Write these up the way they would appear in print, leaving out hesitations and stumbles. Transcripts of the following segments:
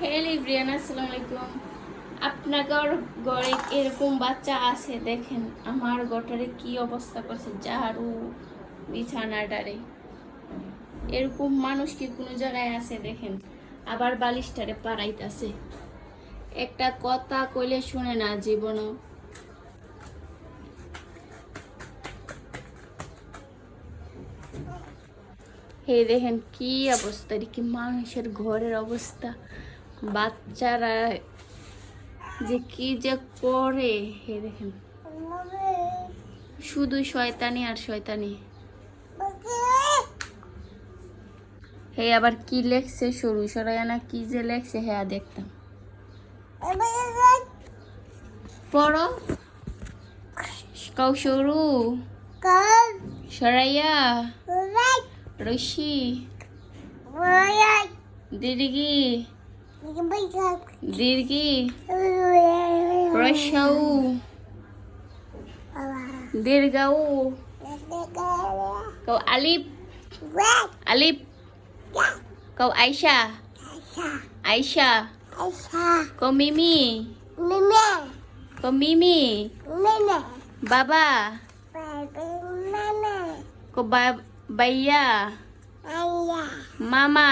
Hello everyone, আসসালামু আলাইকুম। আপনার ঘরে এরকম বাচ্চা আছে? দেখেন আমার ঘরটারে কি অবস্থা করছে, ঝাড়ু বিছানাটারে। এরকম মানুষ কি কোনো জায়গায় আছে? দেখেন আবার বালিশটারে পাড়াইতাছে, একটা কথা কইলে শুনে না জীবনও। হে দেখেন কি অবস্থা, এটা কি মানুষের ঘরের অবস্থা? বাচ্চারা যে কি যে করে, হে দেখেন শুধু শয়তানি আর শয়তানি। হে আবার কি লেখছে, সরু সরাইয়া না কি যে লেখছে, হ্যাঁ দেখতাম। পড়ো, কও সরু সরাইয়া রশি দীর্ঘি দীর্ঘি রসাউ দীর্ঘাউ, কও আলিফ আলিফ, কও আয়শা আয়শা, কও মিমি কও মিমি, বাবা কও বাইয়া, মামা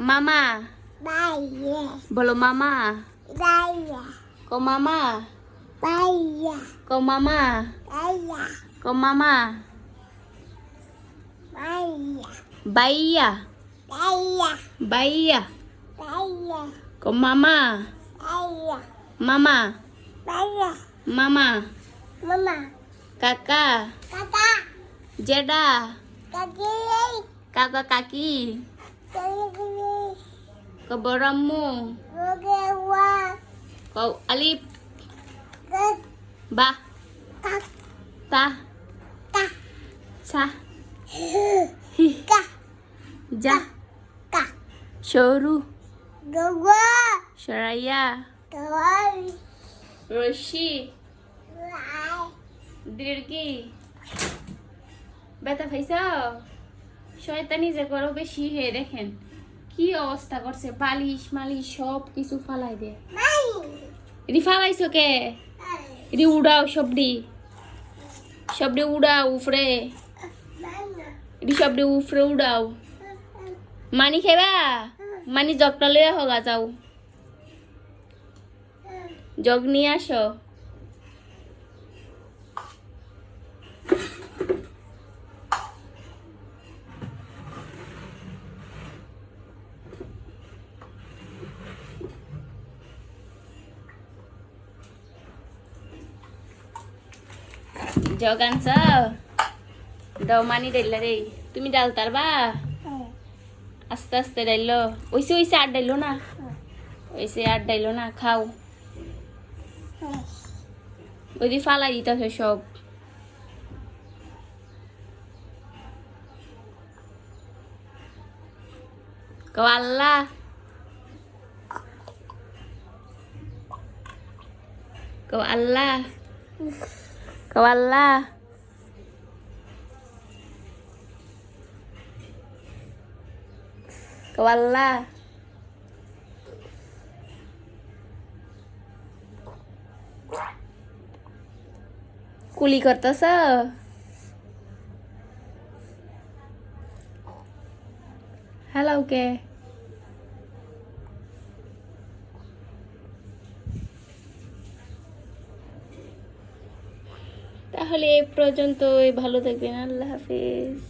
মামা, বলো মামা, কও মামা কও মামা কও মামা, বাইয়া বাইয়া, কও মামা মামা মামা, কাকা জেডা, কাকা কাকি, কও বড়াম্মু, কও আলিফ বা তা সা হি যা সরু সরাইয়া রশি দীর্ঘি। ব্যথা খাইছ? শয়তানি যে করো বেশি। হে দেখেন কি অবস্থা করছে, বালিশ মালিশ সব কিছু ফালাই দে। এটি ফালাইছো কে? এটি উড়াও, সবডি সবডি উড়াও উফরে, এটি সবডি উফরে উড়াও। মানি খেবা? মানি জগটা লইয়া হগা যাও, জগ নিয়ে আসো। জগ আনছ? দাও মানি ডাইলা রে, তুমি ডাল তারবা? আস্তে আস্তে ডাইল। ওইসে ওইসে আর ডাইলো না, ওইসে আর ডাইলো না, খাও। ওই দি ফালাই দিতেছে সব। কও আল্লাহ, কও আল্লাহ, কও আল্লাহ, কও আল্লাহ। কুলি করতেছ? হ্যালো কে? তাহলে এ পর্যন্তই, ভালো থাকবেন, আল্লাহ হাফেজ।